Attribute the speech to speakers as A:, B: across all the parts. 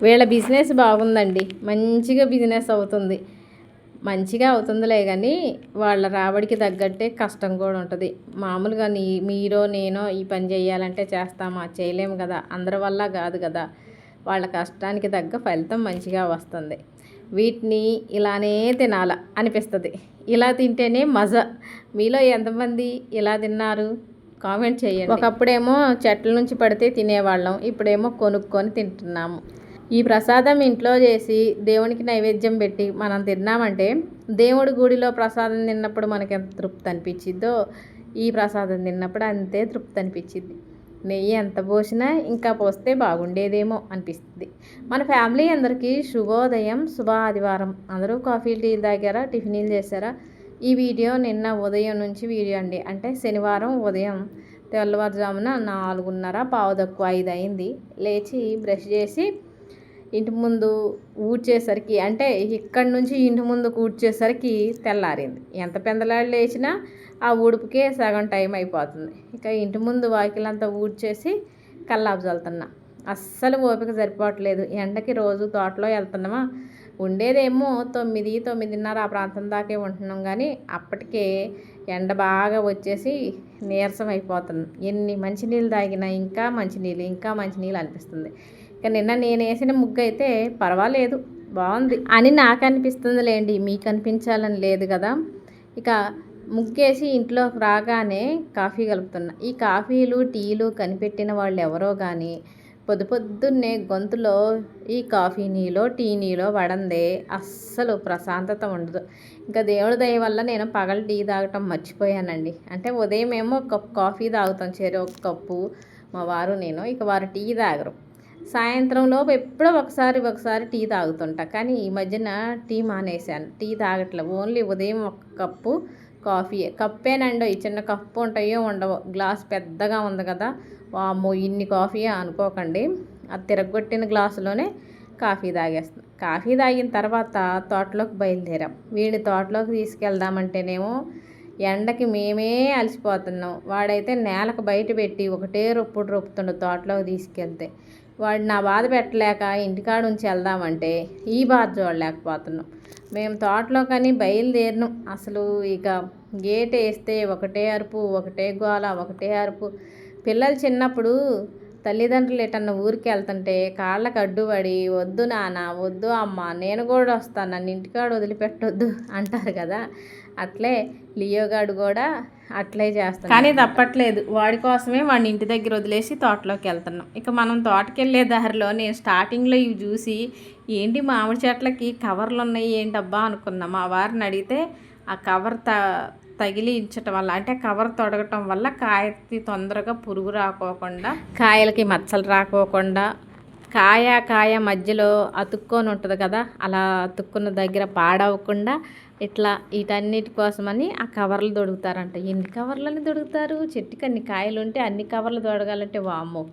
A: వీళ్ళ బిజినెస్ బాగుందండి, మంచిగా బిజినెస్ అవుతుంది. మంచిగా అవుతుందిలే కానీ వాళ్ళ రాబడికి తగ్గట్టే కష్టం కూడా ఉంటుంది. మామూలుగా మీరో నేనో ఈ పని చేయాలంటే చేస్తామా? చేయలేము కదా, అందరి వల్ల కాదు కదా. వాళ్ళ కష్టానికి తగ్గ ఫలితం మంచిగా వస్తుంది. వీటిని ఇలానే తినాల అనిపిస్తుంది. ఇలా తింటేనే మజా. మీలో ఎంతమంది ఇలా తిన్నారు? కామెంట్ చేయండి. ఒకప్పుడేమో చెట్ల నుంచి పడితే తినేవాళ్ళం, ఇప్పుడేమో కొనుక్కొని తింటున్నాము. ఈ ప్రసాదం ఇంట్లో చేసి దేవునికి నైవేద్యం పెట్టి మనం తిన్నామంటే, దేవుడి గుడిలో ప్రసాదం తిన్నప్పుడు మనకి ఎంత తృప్తి అనిపించిద్దో ఈ ప్రసాదం తిన్నప్పుడు అంతే తృప్తి అనిపించింది. నెయ్యి ఎంత పోసినా ఇంకా పోస్తే బాగుండేదేమో అనిపిస్తుంది. మన ఫ్యామిలీ అందరికీ శుభోదయం, శుభ ఆదివారం. అందరూ కాఫీ టీ తాగారా, టిఫిన్లు చేశారా? ఈ వీడియో నిన్న ఉదయం నుంచి వీడియో అండి. అంటే శనివారం ఉదయం తెల్లవారుజామున 4:30 5 అయింది. లేచి బ్రష్ చేసి ఇంటి ముందు ఊడ్చేసరికి, అంటే ఇక్కడి నుంచి ఇంటి ముందు ఊడ్చేసరికి తెల్లారింది. ఎంత పెందలాడి లేచినా ఆ ఊడుపుకే సగం టైం అయిపోతుంది. ఇక ఇంటి ముందు వాకిలంతా ఊడ్చేసి కల్లాపు చల్లుతున్నా. అస్సలు ఓపిక సరిపోవట్లేదు. ఎండకి రోజు తోటలో వెళ్తున్నామా, ఉండేదేమో 9, 9:30 ఆ ప్రాంతం దాకే ఉంటున్నాం. కానీ అప్పటికే ఎండ బాగా వచ్చేసి నీరసం అయిపోతుంది. ఎన్ని మంచినీళ్ళు తాగినా ఇంకా మంచినీళ్ళు అనిపిస్తుంది. ఇక నిన్న నేను వేసిన ముగ్గు అయితే పర్వాలేదు, బాగుంది అని నాకు అనిపిస్తుంది లేండి, మీకు అనిపించాలని లేదు కదా. ఇక ముగ్గేసి ఇంట్లోకి రాగానే కాఫీ కలుపుతున్నా. ఈ కాఫీలు టీలు కనిపెట్టిన వాళ్ళు ఎవరో కానీ పొద్దున్నే గొంతులో ఈ కాఫీ నీలో టీ నీలో పడందే అస్సలు ప్రశాంతత ఉండదు. ఇంకా దేవుడి దయ వల్ల నేను పగలు టీ తాగటం మర్చిపోయానండి. అంటే ఉదయం ఏమో ఒక కప్పు కాఫీ తాగుతాం, ఒక కప్పు మా వారు నేను. ఇక వారు టీ తాగరు. సాయంత్రంలోపు ఎప్పుడో ఒకసారి టీ తాగుతుంటా. కానీ ఈ మధ్యన టీ మానేశాను, టీ తాగట్లేదు. ఓన్లీ ఉదయం ఒక కప్పు కాఫీ, కప్పేనండో, ఈ చిన్న కప్పు ఉంటాయో ఉండవో, గ్లాస్ పెద్దగా ఉంది కదా, వామ్మో ఇన్ని కాఫీ అనుకోకండి. అది తిరగొట్టిన గ్లాసులోనే కాఫీ తాగేస్తున్నాం. కాఫీ తాగిన తర్వాత తోటలోకి బయలుదేరాం. వీడిని తోటలోకి తీసుకెళ్దామంటేనేమో ఎండకి మేమే అలసిపోతున్నాం. వాడైతే నేలకు బయట పెట్టి ఒకటే రొప్పుతుండు తోటలోకి తీసుకెళ్తే. వాడు నా బాధ పెట్టలేక ఇంటికాడ ఉంచి వెళ్దామంటే ఈ బాధ చూడలేకపోతున్నాం. మేము తోటలో కానీ బయలుదేరినాం. అసలు ఇక గేట్ వేస్తే ఒకటే అరుపు, ఒకటే గోల, ఒకటే అరుపు. పిల్లలు చిన్నప్పుడు తల్లిదండ్రులు ఎటన్నా ఊరికి వెళ్తుంటే కాళ్ళకు అడ్డుపడి వద్దు నాన్న, వద్దు అమ్మ, నేను కూడా వస్తాను, నన్ను ఇంటికాడ వదిలిపెట్టొద్దు అంటారు కదా. అట్లే లియోగాడు కూడా అట్లే చేస్తాను. కానీ తప్పట్లేదు, వాడి కోసమే వాడిని ఇంటి దగ్గర వదిలేసి తోటలోకి వెళ్తున్నాం. ఇక మనం తోటకి వెళ్ళే దారిలో నేను స్టార్టింగ్లో ఇవి చూసి ఏంటి మామిడి చెట్లకి కవర్లు ఉన్నాయి ఏంటబ్బా అనుకున్నా. మా వారిని అడిగితే ఆ కవర్ తగిలించటం వల్ల, అంటే కవర్ తొడగటం వల్ల కాయకి తొందరగా పురుగు రాకోకుండా, కాయలకి మచ్చలు రాకోకుండా, కాయ మధ్యలో అతుక్కొని ఉంటుంది కదా, అలా అతుక్కున్న దగ్గర పాడవకుండా ఇట్లా వీటన్నిటి కోసమని ఆ కవర్లు దొడుగుతారంట. ఎన్ని కవర్లని దొడుగుతారు? చెట్టుకి అన్ని కాయలు ఉంటే అన్ని కవర్లు దొడగాలంటే వామ్మో.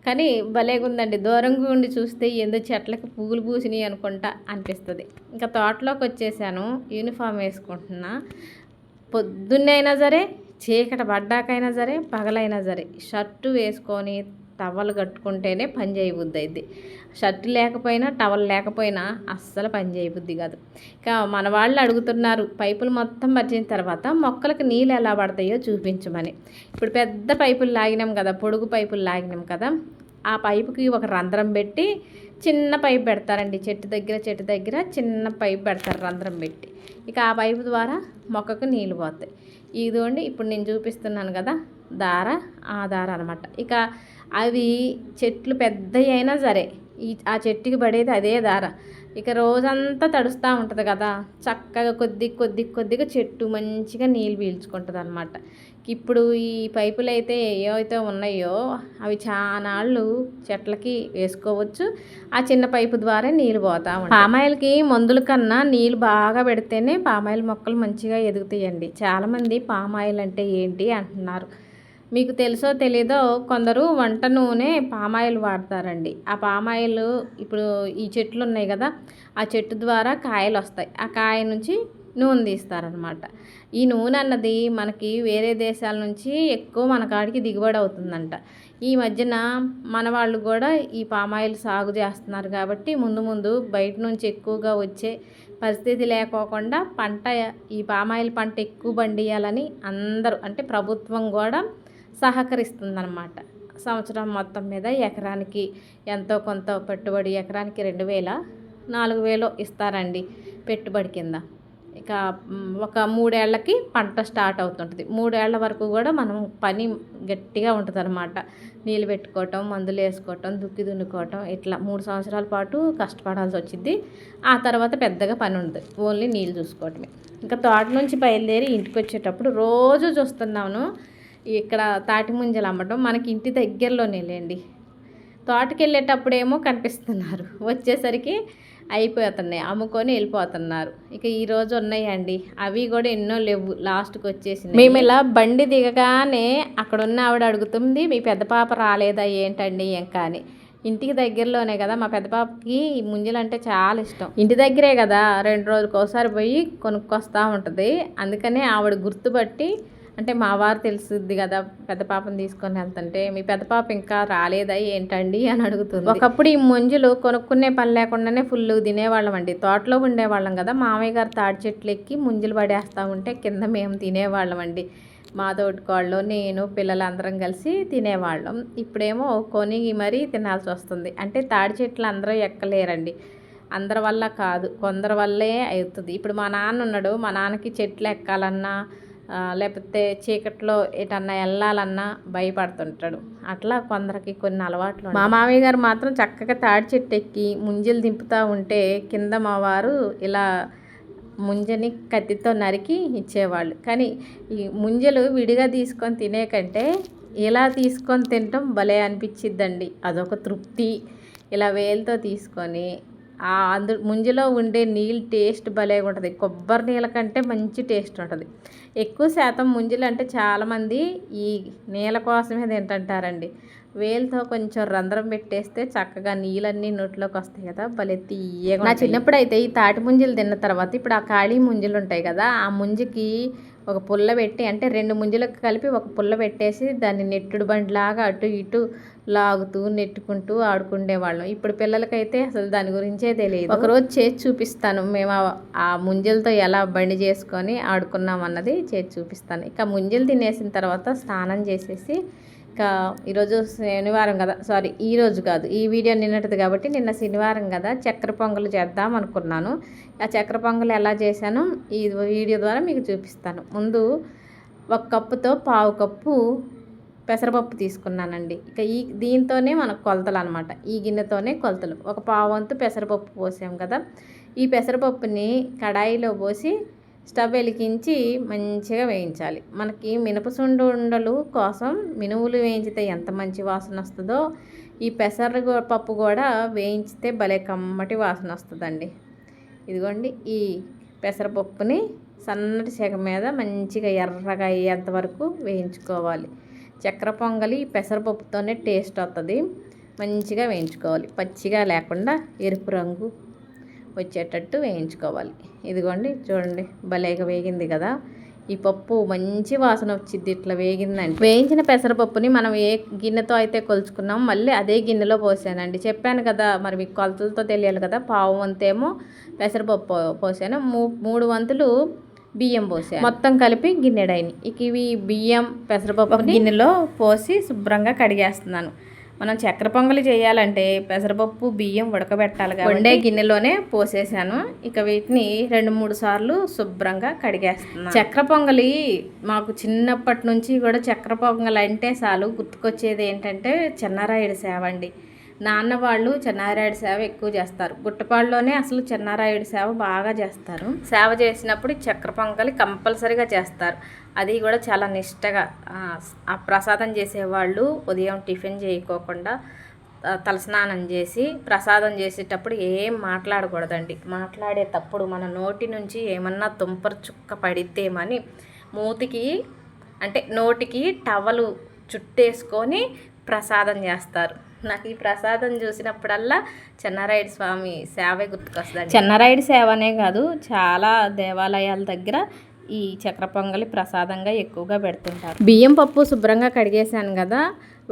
A: కానీ భలేగా ఉందండి. దూరంగా ఉండి చూస్తే ఏందో చెట్లకి పువ్వులు పూసినాయి అనుకుంటా అనిపిస్తుంది. ఇంకా తోటలోకి వచ్చేసాను. యూనిఫామ్ వేసుకుంటున్నా. పొద్దున్నైనా సరే, చీకటి పడ్డాకైనా సరే, పగలైనా సరే షర్టు వేసుకొని టవల్ కట్టుకుంటేనే పని చేయబుద్ధి అయింది. షర్ట్ లేకపోయినా టవల్ లేకపోయినా అస్సలు పని చేయబుద్ధి కాదు. ఇక మన వాళ్ళు అడుగుతున్నారు పైపులు మొత్తం పరిచిన తర్వాత మొక్కలకు నీళ్ళు ఎలా పడతాయో చూపించమని. ఇప్పుడు పెద్ద పైపులు లాగినాం కదా, పొడుగు పైపులు లాగినాం కదా, ఆ పైపుకి ఒక రంధ్రం పెట్టి చిన్న పైపు పెడతారండి. చెట్టు దగ్గర చిన్న పైపు పెడతారు రంధ్రం పెట్టి. ఇక ఆ పైపు ద్వారా మొక్కకు నీళ్ళు పోతాయి. ఇదిగోండి ఇప్పుడు నేను చూపిస్తున్నాను కదా ఆ దార అనమాట. ఇక అవి చెట్లు పెద్దవి అయినా సరే ఆ చెట్టుకి పడేది అదే దార. ఇక రోజంతా తడుస్తూ ఉంటుంది కదా, చక్కగా కొద్దిగా చెట్టు మంచిగా నీళ్ళు పీల్చుకుంటుంది అనమాట. ఇప్పుడు ఈ పైపులు అయితే ఏవైతే ఉన్నాయో అవి చానాళ్ళు చెట్లకి వేసుకోవచ్చు. ఆ చిన్న పైపు ద్వారా నీళ్ళు పోతా ఉంటాయి. పామాయిల్కి మందుల కన్నా నీళ్ళు బాగా పెడితేనే పామాయిల్ మొక్కలు మంచిగా ఎదుగుతాయండి. చాలామంది పామాయిల్ అంటే ఏంటి అంటున్నారు. మీకు తెలుసో తెలీదో కొందరు వంట నూనె పామాయిల్ వాడతారండి. ఆ పామాయిల్ ఇప్పుడు ఈ చెట్లు ఉన్నాయి కదా, ఆ చెట్టు ద్వారా కాయలు వస్తాయి. ఆ కాయ నుంచి నూనె తీస్తారనమాట. ఈ నూనె అన్నది మనకి వేరే దేశాల నుంచి ఎక్కువ మన కాడికి దిగుబడి అవుతుందంట. ఈ మధ్యన మన వాళ్ళు కూడా ఈ పామాయిల్ సాగు చేస్తున్నారు కాబట్టి ముందు ముందు బయట నుంచి ఎక్కువగా వచ్చే పరిస్థితి లేకోకుండా ఈ పామాయిల్ పంట ఎక్కువ పండియాలని అందరూ అంటే ప్రభుత్వం కూడా సహకరిస్తుందన్నమాట. సంవత్సరం మొత్తం మీద ఎకరానికి ఎంతో కొంత పెట్టుబడి ఎకరానికి 2,000 4,000 ఇస్తారండి పెట్టుబడి కింద. ఇక ఒక 3 ఏళ్ళకి పంట స్టార్ట్ అవుతుంటుంది. 3 ఏళ్ల వరకు కూడా మనం పని గట్టిగా ఉంటుంది అనమాట. నీళ్ళు పెట్టుకోవటం, మందులు వేసుకోవటం, దుక్కి దున్నుకోవటం, ఇట్లా 3 సంవత్సరాల పాటు కష్టపడాల్సి వచ్చింది. ఆ తర్వాత పెద్దగా పని ఉండదు, ఓన్లీ నీళ్ళు చూసుకోవటమే. ఇంకా తోట నుంచి బయలుదేరి ఇంటికి వచ్చేటప్పుడు రోజు చూస్తున్నాను ఇక్కడ తాటి ముంజలు అమ్మటం. మనకి ఇంటి దగ్గరలోనే లేండి. తోటకి వెళ్ళేటప్పుడేమో కనిపిస్తున్నారు, వచ్చేసరికి అయిపోతున్నాయి, అమ్ముకొని వెళ్ళిపోతున్నారు. ఇక ఈరోజు ఉన్నాయండి, అవి కూడా ఎన్నో లేవు, లాస్ట్కి వచ్చేసింది. మేము ఇలా బండి దిగగానే అక్కడ ఉన్న ఆవిడ అడుగుతుంది, మీ పెద్ద పాప రాలేదా ఏంటండి ఇంకా అని. ఇంటికి దగ్గరలోనే కదా, మా పెద్ద పాపకి ముంజలు అంటే చాలా ఇష్టం. ఇంటి దగ్గరే కదా, 2 రోజులకు ఒకసారి పోయి కొనుక్కొస్తూ ఉంటుంది. అందుకనే ఆవిడ గుర్తుపట్టి, అంటే మా వారు తెలుసుద్ది కదా పెద్ద పాపను తీసుకొని వెళ్తుంటే, మీ పెద్ద పాప ఇంకా రాలేదా ఏంటండి అని అడుగుతుంది. ఒకప్పుడు ఈ ముంజలు కొనుక్కునే పని లేకుండానే ఫుల్ తినేవాళ్ళం అండి. తోటలో ఉండేవాళ్ళం కదా, మామయ్య గారు తాడి చెట్లు ఎక్కి ముంజలు పడేస్తూ ఉంటే కింద మేము తినేవాళ్ళం అండి. మా తోటికోళ్ళు, నేను, పిల్లలందరం కలిసి తినేవాళ్ళం. ఇప్పుడేమో కొని మరీ తినాల్సి వస్తుంది. అంటే తాడి చెట్లు అందరూ ఎక్కలేరండి, అందరి వల్ల కాదు, కొందరి వల్లే అవుతుంది. ఇప్పుడు మా నాన్న ఉన్నాడు, మా నాన్నకి చెట్లు ఎక్కాలన్నా లేకపోతే చీకట్లో ఎటన్నా వెళ్ళాలన్నా భయపడుతుంటాడు. అట్లా కొందరికి కొన్ని అలవాట్లు. మా మామయ్య గారు మాత్రం చక్కగా తాడి చెట్టు ఎక్కి ముంజలు దింపుతూ ఉంటే కింద మా వారు ఇలా ముంజని కత్తితో నరికి ఇచ్చేవాళ్ళు. కానీ ఈ ముంజలు విడిగా తీసుకొని తినే కంటే ఇలా తీసుకొని తినటం భలే అనిపించిద్దండి, అదొక తృప్తి. ఇలా వేలుతో తీసుకొని ముంజలో ఉండే నీళ్ళు టేస్ట్ భలేగా ఉంటుంది. కొబ్బరి నీళ్ళ కంటే మంచి టేస్ట్ ఉంటుంది. ఎక్కువ శాతం ముంజలు అంటే చాలామంది ఈ నీళ్ళ కోసమే తింటుంటారండి. వేలుతో కొంచెం రంధ్రం పెట్టేస్తే చక్కగా నీళ్ళన్నీ నోట్లోకి వస్తాయి కదా, భలే తీయగా. నా చిన్నప్పుడు అయితే ఈ తాటి ముంజలు తిన్న తర్వాత ఇప్పుడు ఆ ఖాళీ ముంజలు ఉంటాయి కదా, ఆ ముంజకి ఒక పుల్ల పెట్టి, అంటే 2 ముంజలకు కలిపి ఒక పుల్ల పెట్టేసి దాన్ని నెట్టుడు బండిలాగా అటు ఇటు లాగుతూ నెట్టుకుంటూ ఆడుకునేవాళ్ళం. ఇప్పుడు పిల్లలకైతే అసలు దాని గురించే తెలియదు. ఒకరోజు చేసి చూపిస్తాను, మేము ఆ ముంజలతో ఎలా బండి చేసుకొని ఆడుకున్నాం అన్నది చేసి చూపిస్తాను. ఇక ముంజలు తినేసిన తర్వాత స్నానం చేసేసి, ఇక ఈరోజు శనివారం కదా, సారీ ఈరోజు కాదు, ఈ వీడియో నిన్నటిది కాబట్టి నిన్న శనివారం కదా, చక్కెర పొంగలు చేద్దాం అనుకున్నాను. ఆ చక్కెర పొంగలు ఎలా చేశానో ఈ వీడియో ద్వారా మీకు చూపిస్తాను. ముందు 1 కప్పుతో 1/2 కప్పు పెసరపప్పు తీసుకున్నానండి. ఇక దీంతోనే మనకు కొలతలు అనమాట, ఈ గిన్నెతోనే కొలతలు. 1/4 వంతు పెసరపప్పు పోసాం కదా, ఈ పెసరపప్పుని కడాయిలో పోసి స్టవ్ వెలిగించి మంచిగా వేయించాలి. మనకి మినపసుండు ఉండలు కోసం మినువులు వేయించితే ఎంత మంచి వాసన వస్తుందో, ఈ పెసరపప్పు కూడా వేయించితే భలే కమ్మటి వాసన వస్తుందండి. ఇదిగోండి, ఈ పెసరపప్పుని సన్నటి సెగ మీద మంచిగా ఎర్రగా అయ్యేంత వరకు వేయించుకోవాలి. చక్కెర పొంగలి పెసరపప్పుతోనే టేస్ట్ వస్తుంది. మంచిగా వేయించుకోవాలి, పచ్చిగా లేకుండా ఎరుపు రంగు వచ్చేటట్టు వేయించుకోవాలి. ఇదిగోండి చూడండి, భలేగా వేగింది కదా, ఈ పప్పు మంచి వాసన వచ్చింది ఇట్లా వేగిందండి. వేయించిన పెసరపప్పుని మనం ఏ గిన్నెతో అయితే కొలుచుకున్నాం మళ్ళీ అదే గిన్నెలో పోసానండి. చెప్పాను కదా, మరి మీకు కొలతలతో తెలియాలి కదా. 1/4 వంతేమో పెసరపప్పు పోసాను, 3 వంతులు బియ్యం పోసాను, మొత్తం కలిపి గిన్నెడైని. ఇక ఇవి బియ్యం పెసరపప్పు గిన్నెలో పోసి శుభ్రంగా కడిగేస్తున్నాను. మనం చక్కెర పొంగలి చేయాలంటే పెసరపప్పు బియ్యం ఉడకబెట్టాలి కాబట్టి వండే గిన్నెలోనే పోసేసాను. ఇక వీటిని 2-3 సార్లు శుభ్రంగా కడిగేస్తున్నాను. చక్కెర పొంగలి మాకు చిన్నప్పటి నుంచి కూడా చక్కెర పొంగలి అంటే చాలు గుర్తుకొచ్చేది ఏంటంటే చెన్నారాయుడు సేవ అండి. నాన్న వాళ్ళు చెన్నారాయుడు సేవ ఎక్కువ చేస్తారు. గుట్టపాడులోనే అసలు చెన్నారాయుడు సేవ బాగా చేస్తారు. సేవ చేసినప్పుడు చక్కెర పొంగలి కంపల్సరీగా చేస్తారు. అది కూడా చాలా నిష్టగా. ఆ ప్రసాదం చేసేవాళ్ళు ఉదయం టిఫిన్ చేయకోకుండా తలస్నానం చేసి ప్రసాదం చేసేటప్పుడు ఏం మాట్లాడకూడదండి. మాట్లాడేటప్పుడు మన నోటి నుంచి ఏమన్నా తుంపర చుక్క పడితేమని మూతికి అంటే నోటికి టవలు చుట్టేసుకొని ప్రసాదం చేస్తారు. నాకు ఈ ప్రసాదం చూసినప్పుడల్లా చెన్నారాయుడు స్వామి సేవే గుర్తుకొస్తుంది. చెన్నారాయుడు సేవ అనే కాదు, చాలా దేవాలయాల దగ్గర ఈ చక్కెర పొంగలి ప్రసాదంగా ఎక్కువగా పెడుతుంటారు. బియ్యం పప్పు శుభ్రంగా కడిగేసాను కదా,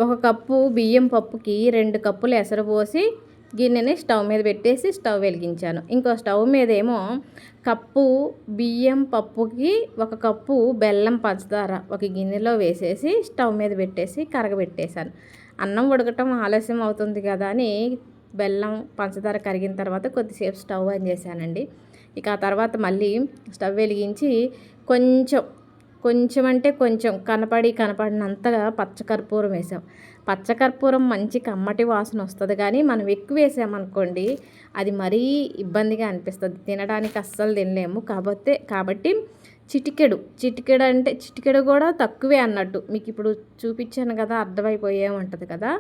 A: 1 కప్పు బియ్యం పప్పుకి 2 కప్పులు ఎసరు పోసి గిన్నెని స్టవ్ మీద పెట్టేసి స్టవ్ వెలిగించాను. ఇంకో స్టవ్ మీద ఏమో కప్పు బియ్యం పప్పుకి 1 కప్పు బెల్లం పంచదార ఒక గిన్నెలో వేసేసి స్టవ్ మీద పెట్టేసి కరగబెట్టేశాను. అన్నం ఉడకటం ఆలస్యం అవుతుంది కదా అని బెల్లం పంచదార కరిగిన తర్వాత కొద్దిసేపు స్టవ్ ఆన్ చేశానండి. ఇక ఆ తర్వాత మళ్ళీ స్టవ్ వెలిగించి కొంచెం అంటే కొంచెం కనపడినంతగా పచ్చకర్పూరం వేసాం. పచ్చకర్పూరం మంచి కమ్మటి వాసన వస్తుంది, కానీ మనం ఎక్కువ వేసామనుకోండి అది మరీ ఇబ్బందిగా అనిపిస్తుంది, తినడానికి అస్సలు తినలేము. కాబట్టి చిటికెడు కూడా తక్కువే అన్నట్టు. మీకు ఇప్పుడు చూపించాను కదా, అర్థమైపోయే ఉంటుంది కదా.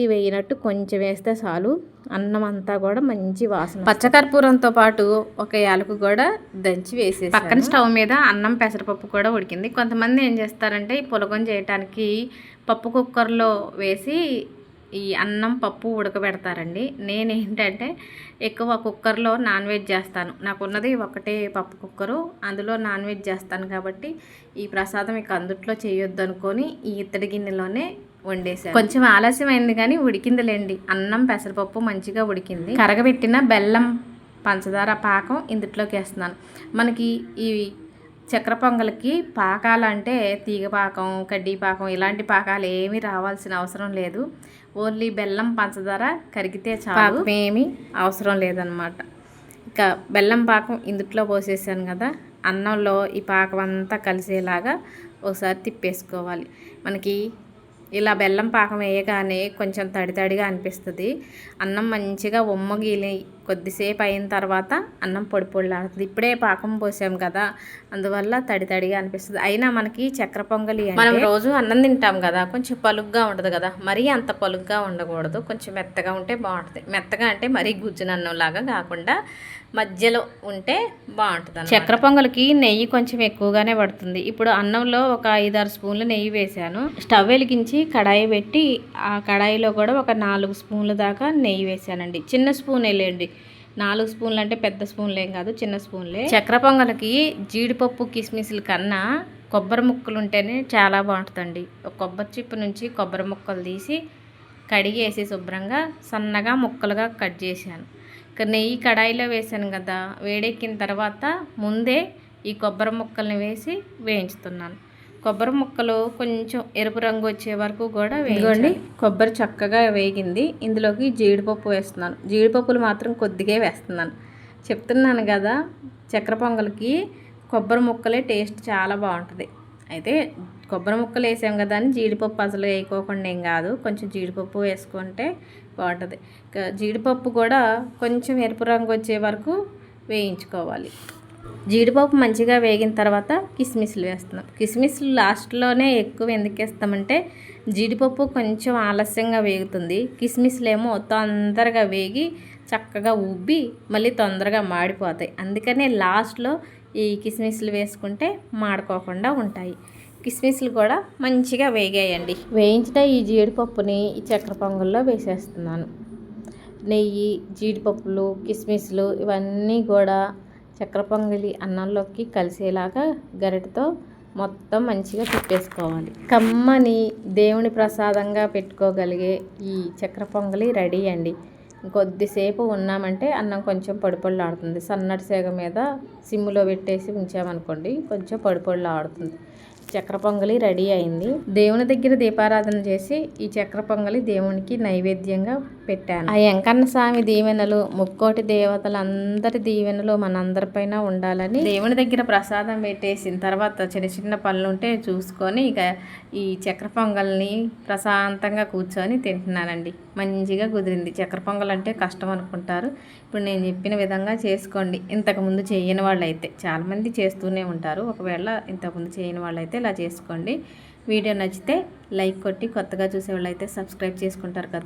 A: వేయనట్టు కొంచెం వేస్తే చాలు, అన్నం అంతా కూడా మంచి వాసన. పచ్చకర్పూరంతో పాటు ఒక యాలకు కూడా దంచి వేసేసి పక్కన స్టవ్ మీద అన్నం పెసరపప్పు కూడా ఉడికింది. కొంతమంది ఏం చేస్తారంటే ఈ పులగం చేయడానికి పప్పు కుక్కర్లో వేసి ఈ అన్నం పప్పు ఉడకబెడతారండి. నేనేంటంటే ఎక్కువ కుక్కర్లో నాన్ వెజ్ చేస్తాను. నాకున్నది ఒకటే పప్పు కుక్కరు, అందులో నాన్ వెజ్ చేస్తాను. కాబట్టి ఈ ప్రసాదం ఇక అందుట్లో చేయొద్దు అనుకొని ఈ ఇత్తడి గిన్నెలోనే వండేసాను. కొంచెం ఆలస్యం అయింది కానీ ఉడికిందిలేండి. అన్నం పెసరపప్పు మంచిగా ఉడికింది. కరగబెట్టిన బెల్లం పంచదార పాకం ఇందులోకి వేస్తున్నాను. మనకి ఈ చక్కెర పొంగలికి పాకాలంటే తీగ పాకం, కడ్డీ పాకం ఇలాంటి పాకాలు ఏమీ రావాల్సిన అవసరం లేదు. ఓన్లీ బెల్లం పంచదార కరిగితే చాలు, ఏమీ అవసరం లేదనమాట. ఇక బెల్లం పాకం ఇందులో పోసేసాను కదా, అన్నంలో ఈ పాకం అంతా కలిసేలాగా ఒకసారి తిప్పేసుకోవాలి. మనకి ఇలా బెల్లం పాకం వేయగానే కొంచెం తడిగా అనిపిస్తుంది. అన్నం మంచిగా ఉమ్మగిలి కొద్దిసేపు అయిన తర్వాత అన్నం పొడిలాడుతుంది. ఇప్పుడే పాకం పోసాం కదా, అందువల్ల తడిగా అనిపిస్తుంది. అయినా మనకి చక్కెర పొంగలి మనం రోజు అన్నం తింటాం కదా, కొంచెం పలుగ్గా ఉంటుంది కదా, మరీ అంత పలుగ్గా ఉండకూడదు, కొంచెం మెత్తగా ఉంటే బాగుంటుంది. మెత్తగా అంటే మరీ గుజ్జునన్నంలాగా కాకుండా మధ్యలో ఉంటే బాగుంటుంది. చక్కెర పొంగలికి నెయ్యి కొంచెం ఎక్కువగానే పడుతుంది. ఇప్పుడు అన్నంలో ఒక 5-6 స్పూన్లు నెయ్యి వేసాను. స్టవ్ వెలిగించి కడాయి పెట్టి ఆ కడాయిలో కూడా ఒక 4 స్పూన్ల దాకా నెయ్యి వేసానండి. చిన్న స్పూన్ వేయండి, 4 స్పూన్లు అంటే పెద్ద స్పూన్లు ఏం కాదు, చిన్న స్పూన్లే. చక్కెర పొంగలికి జీడిపప్పు కిస్మిస్ల కన్నా కొబ్బరి ముక్కలు ఉంటేనే చాలా బాగుంటుందండి. ఒక కొబ్బరి చిప్పు నుంచి కొబ్బరి ముక్కలు తీసి కడిగేసి శుభ్రంగా సన్నగా ముక్కలుగా కట్ చేశాను. నెయ్యి కడాయిలో వేసాను కదా, వేడెక్కిన తర్వాత ముందే ఈ కొబ్బరి ముక్కల్ని వేసి వేయించుతున్నాను. కొబ్బరి ముక్కలు కొంచెం ఎరుపు రంగు వచ్చే వరకు కూడా వేయండి. కొబ్బరి చక్కగా వేగింది. ఇందులోకి జీడిపప్పు వేస్తున్నాను. జీడిపప్పులు మాత్రం కొద్దిగా వేస్తున్నాను. చెప్తున్నాను కదా, చక్కెర పొంగలికి కొబ్బరి ముక్కలే టేస్ట్ చాలా బాగుంటుంది. అయితే కొబ్బరి ముక్కలు వేసాం కదా అని జీడిపప్పు అసలు వేయకోకుండా ఏం కాదు, కొంచెం జీడిపప్పు వేసుకుంటే బాగుంటుంది. జీడిపప్పు కూడా కొంచెం ఎరుపు రంగు వచ్చే వరకు వేయించుకోవాలి. జీడిపప్పు మంచిగా వేగిన తర్వాత కిస్మిస్లు వేస్తున్నాం. కిస్మిస్లు లాస్ట్లోనే ఎక్కువ ఎందుకు వేస్తామంటే జీడిపప్పు కొంచెం ఆలస్యంగా వేగుతుంది, కిస్మిస్లు ఏమో తొందరగా వేగి చక్కగా ఉబ్బి మళ్ళీ తొందరగా మాడిపోతాయి. అందుకనే లాస్ట్లో ఈ కిస్మిస్లు వేసుకుంటే మాడుకోకుండా ఉంటాయి. కిస్మిస్లు కూడా మంచిగా వేగాయండి. వేయించిన ఈ జీడిపప్పుని ఈ చక్కెర పొంగల్లో వేసేస్తున్నాను. నెయ్యి, జీడిపప్పులు, కిస్మిస్లు ఇవన్నీ కూడా చక్కెర పొంగలి అన్నంలోకి కలిసేలాగా గరిటతో మొత్తం మంచిగా తిప్పేసుకోవాలి. కమ్మని దేవుని ప్రసాదంగా పెట్టుకోగలిగే ఈ చక్కెర పొంగలి రెడీ అండి. కొద్దిసేపు ఉన్నామంటే అన్నం కొంచెం పొడిలాడుతుంది. సన్నటి సేగ మీద సిమ్లో పెట్టేసి ఉంచామనుకోండి కొంచెం పొడిలాడుతుంది. చక్కెర పొంగలి రెడీ అయింది. దేవుని దగ్గర దీపారాధన చేసి ఈ చక్కెర పొంగలి దేవునికి నైవేద్యంగా పెట్టాను. ఆ వెంకన్న స్వామి దీవెనలు, ముక్కోటి దేవతలందరి దీవెనలు మనందరిపైన ఉండాలని దేవుని దగ్గర ప్రసాదం పెట్టేసిన తర్వాత చిన్న పనులు ఉంటే చూసుకొని ఇక ఈ చక్కెర పొంగల్ని ప్రశాంతంగా కూర్చొని తింటున్నానండి. మంచిగా కుదిరింది. చక్కెర పొంగల్ అంటే కష్టం అనుకుంటారు, ఇప్పుడు నేను చెప్పిన విధంగా చేసుకోండి. ఇంతకుముందు చేయని వాళ్ళు అయితే చాలామంది చేస్తూనే ఉంటారు, ఒకవేళ ఇంతకుముందు చేయని వాళ్ళు అయితే ఇలా చేసుకోండి. వీడియో నచ్చితే లైక్ కొట్టి కొత్తగా చూసే వాళ్ళు అయితే సబ్స్క్రైబ్ చేసుకుంటారు కదా.